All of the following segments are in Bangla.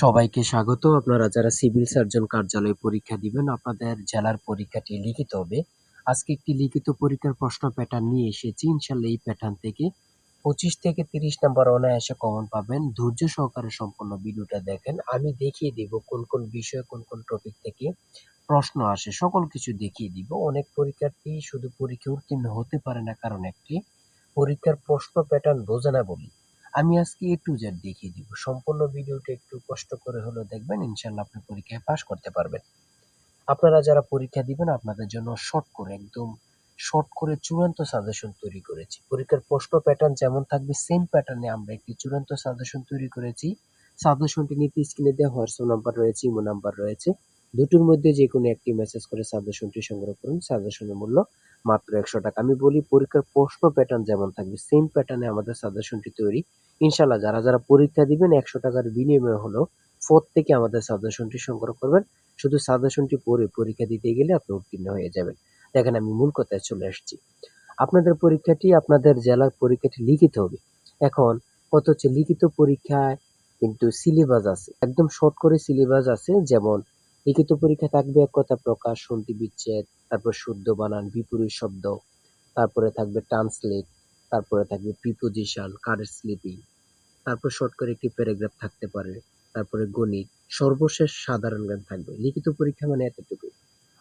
সবাইকে স্বাগত। আপনারা যারা সিভিল সার্জন কার্যালয়ে পরীক্ষা দিবেন, আপনাদের জেলার পরীক্ষাটি লিখিত হবে। আজকে একটি লিখিত পরীক্ষার প্রশ্ন প্যাটার্ন নিয়ে এসেছি। ইনশাল্লাহ এই প্যাটার্ন থেকে 25 থেকে 30 নাম্বার অনায়াসে কমন পাবেন। ধৈর্য সহকারে সম্পূর্ণ ভিডিওটা দেখেন। আমি দেখিয়ে দিব কোন কোন বিষয়, কোন কোন টপিক থেকে প্রশ্ন আসে, সকল কিছু দেখিয়ে দিব। অনেক পরীক্ষার্থী শুধু পরীক্ষা উত্তীর্ণ হতে পারে না, কারণ একটি পরীক্ষার প্রশ্ন প্যাটার্ন বোঝে না বলি। আমি আজকে A to Z দেখিয়ে দিব। সম্পূর্ণ ভিডিওটা একটু কষ্ট করে হলেও দেখবেন, ইনশাল্লাহ আপনি পরীক্ষায় পাস করতে পারবেন। আপনারা যারা পরীক্ষা দিবেন, আপনাদের জন্য একদম শর্ট করে চূড়ান্ত সাজেশন তৈরি করেছি। পরীক্ষার প্রশ্ন প্যাটার্ন যেমন থাকবে সেম প্যাটার্নে আমরা একটি চূড়ান্ত সাজেশন তৈরি করেছি। সাজেশনটি নিতে স্ক্রিনে দেওয়া হোয়াটসঅ্যাপ নাম্বার রয়েছে, ইমো নাম্বার রয়েছে। দুটোর মধ্যে যে কোনো একটি মেসেজ করে সাজেশনটি সংগ্রহ করুন। সাজেশনের মূল্য মাত্র 100 টাকা। আমি বলি, পরীক্ষার প্রশ্ন প্যাটার্ন যেমন থাকবে সেম প্যাটার্নে আমাদের সাজেশনটি তৈরি। ইনশাল্লাহ যারা যারা পরীক্ষা দিবেন 100 টাকার বিনিময়ে হলো প্রত্যেকে আমাদের সাজেশনটি সংগ্রহ করবেন। শুধু সাজেশনটি পড়ে পরীক্ষা দিতে গেলে আপনি উত্তীর্ণ হয়ে যাবেন। দেখেন, আমি মূল কথায় চলে আসছি। আপনাদের জেলার পরীক্ষাটি লিখিত হবে। এখন কথা হচ্ছে, লিখিত পরীক্ষায় কিন্তু সিলেবাস আছে, একদম শর্ট করে সিলেবাস আছে। যেমন লিখিত পরীক্ষা থাকবে এক কথা প্রকাশ, সন্ধি বিচ্ছেদ, তারপর শুদ্ধ বানান, বিপরীত শব্দ, তারপরে থাকবে ট্রান্সলেট, তারপরে থাকবে প্রিপোজিশন, কারেক্ট স্লিপিং, তারপর শর্ট করে একটি প্যারাগ্রাফ থাকতে পারে, তারপরে গণিত, সর্বশেষ সাধারণ জ্ঞান থাকবে। লিখিত পরীক্ষা মানে এতটুকু।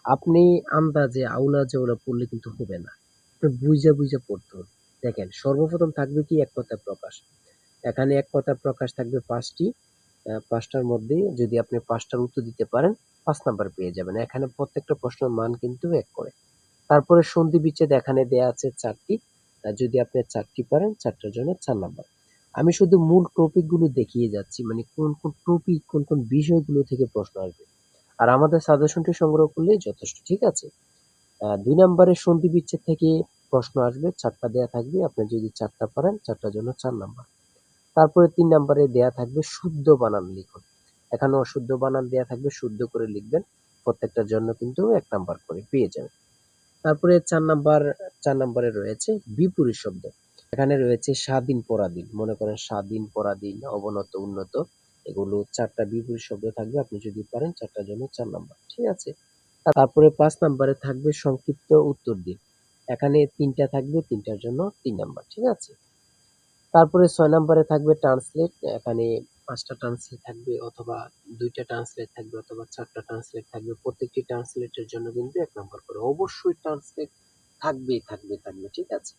আপনি আন্দাজে আউলা জওলা পড়লে কিন্তু হবে না, আপনি বুঝা বুঝা পড়তে হবে। দেখেন, সর্বপ্রথম থাকবে কি এক কথায় প্রকাশ। এখানে এক কথায় প্রকাশ থাকবে 5টি। 5টার মধ্যে যদি আপনি 5টার উত্তর দিতে পারেন, 5 নাম্বার পেয়ে যাবেন। এখানে প্রত্যেকটা প্রশ্নের মান কিন্তু 1 করে। তারপরে সন্ধি বিচ্ছেদ এখানে দেয়া আছে 4টি। যদি আপনি 4টি পারেন, 4টার জন্য 4 নাম্বার। আমি শুধু মূল টপিক গুলো দেখিয়ে যাচ্ছি, মানে কোন কোন টপিক, কোন কোন বিষয়গুলো থেকে প্রশ্ন আসবে। আর আমাদের সাজেশনটি সংগ্রহ করলেই যথেষ্ট, ঠিক আছে? 2 নাম্বারের সন্ধি বিচ্ছেদ থেকে প্রশ্ন আসবে, 4টা দেয়া থাকবে। আপনি যদি 4টা পারেন, 4টার জন্য 4 নাম্বার। তারপরে 3 নাম্বারে দেয়া থাকবে শুদ্ধ বানান লিখুন। এখানে অশুদ্ধ বানান দেয়া থাকবে, শুদ্ধ করে লিখবেন। প্রত্যেকটার জন্য কিন্তু 1 নাম্বার করে পেয়ে যাবেন। তারপরে 4 নাম্বারে রয়েছে বিপরীত শব্দ। এখানে রয়েছে স্বাধীন, পরাধীন। মনে করেন স্বাধীন, পরাধীন, অবনত, উন্নত। এগুলো 4টা বিপরীত শব্দ থাকবে। আপনি যদি পারেন, 4টার জন্য 4 নাম্বার। ঠিক আছে? তারপরে 5 নাম্বারে থাকবে সংক্ষিপ্ত উত্তর দিন। এখানে 3টা থাকবে, 3টার জন্য 3 নাম্বার। ঠিক আছে? তারপরে 6 নাম্বারে থাকবে ট্রান্সলেট। এখানে 5টা ট্রান্সলেট থাকবে, অথবা 2টা ট্রান্সলেট থাকবে, অথবা 4টা ট্রান্সলেট থাকবে। প্রত্যেকটি ট্রান্সলেটের জন্য কিন্তু 1 নাম্বার করে। অবশ্যই ট্রান্সলেট থাকবে। ঠিক আছে?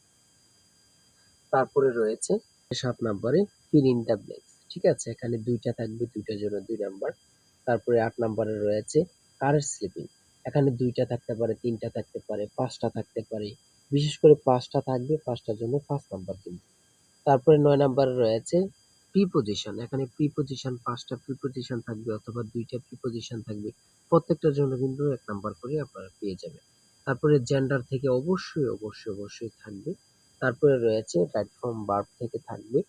তারপরে রয়েছে 7 নাম্বারে ফিল ইন দ্য ব্ল্যাঙ্কস। ঠিক আছে? এখানে 2টা থাকবে, 2টার জন্য 2 নাম্বার। তারপরে 8 নাম্বারে রয়েছে কারেক্ট স্লিপিং। এখানে 2টা থাকতে পারে, 3টা থাকতে পারে, 5টা থাকতে পারে। বিশেষ করে 5টা থাকবে, 5টার জন্য 5 নাম্বার কিন্তু। তারপরে 9 নাম্বারে রয়েছে প্রিপোজিশন। এখানে প্রিপোজিশন 5টা প্রিপোজিশন থাকবে, অথবা 2টা প্রিপোজিশন থাকবে। প্রত্যেকটার জন্য কিন্তু 1 নাম্বার করে আপনারা পেয়ে যাবেন। তারপরে জেন্ডার থেকে অবশ্যই থাকবে। তারপরে রয়েছে রাইট ফ্রম ভার্ব থেকে থাকবে।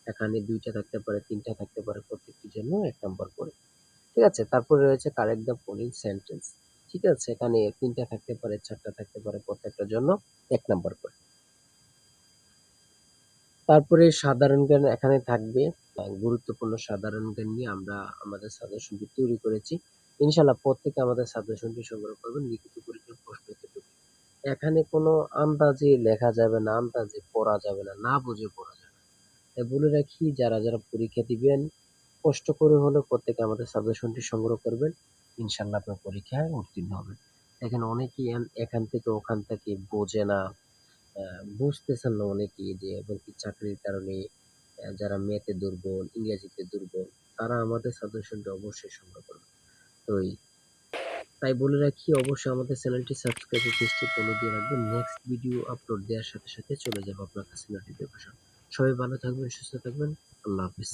এখানে 2টা থাকতে পারে, 3টা থাকতে পারে, প্রত্যেকটির জন্য 1 নাম্বার করে। ঠিক আছে? তারপরে রয়েছে কারেক্ট দ্য ফলোইং সেন্টেন্স। ঠিক আছে? এখানে 3টা থাকতে পারে, 4টা থাকতে পারে, প্রত্যেকটার জন্য 1 নাম্বার করে। তারপরে সাধারণ জ্ঞান এখানে থাকবে। গুরুত্বপূর্ণ সাধারণ জ্ঞান নিয়ে আমরা আমাদের সাজেশনটি তৈরি করেছি। ইনশাআল্লাহ প্রত্যেকে আমাদের সাজেশনটি সংগ্রহ করবেন। লিখিত পরীক্ষার প্রশ্ন এতটুকু। এখানে কোনো আন্দাজে লেখা যাবে না, আন্দাজে পড়া যাবে না, না বুঝে পড়া যাবে না। তাই বলে রাখি, যারা যারা পরীক্ষা দিবেন, কষ্ট করে হলেও প্রত্যেকে আমাদের সাজেশনটি সংগ্রহ করবেন। ইনশাআল্লাহ আপনার পরীক্ষায় উত্তীর্ণ হবেন। দেখেন, অনেকেই এখান থেকে ওখান থেকে বোঝে না, বুঝতেছেন না অনেকেই, যে এবং কি চাকরির কারণে যারা ম্যাথে দুর্বল, ইংরেজিতে দুর্বল, তারা আমাদের সাজেশনটা অবশ্যই সংগ্রহ করবে। তো তাই বলে রাখি, অবশ্যই আমাদের চ্যানেলটি সাবস্ক্রাইব ও পেজটি ফলো দিয়ে রাখবেন। নেক্সট ভিডিও আপলোড দেওয়ার সাথে সাথে চলে যাবে আপনার কাছে নোটিফিকেশন। সবাই ভালো থাকবেন, সুস্থ থাকবেন। আল্লাহ হাফেজ।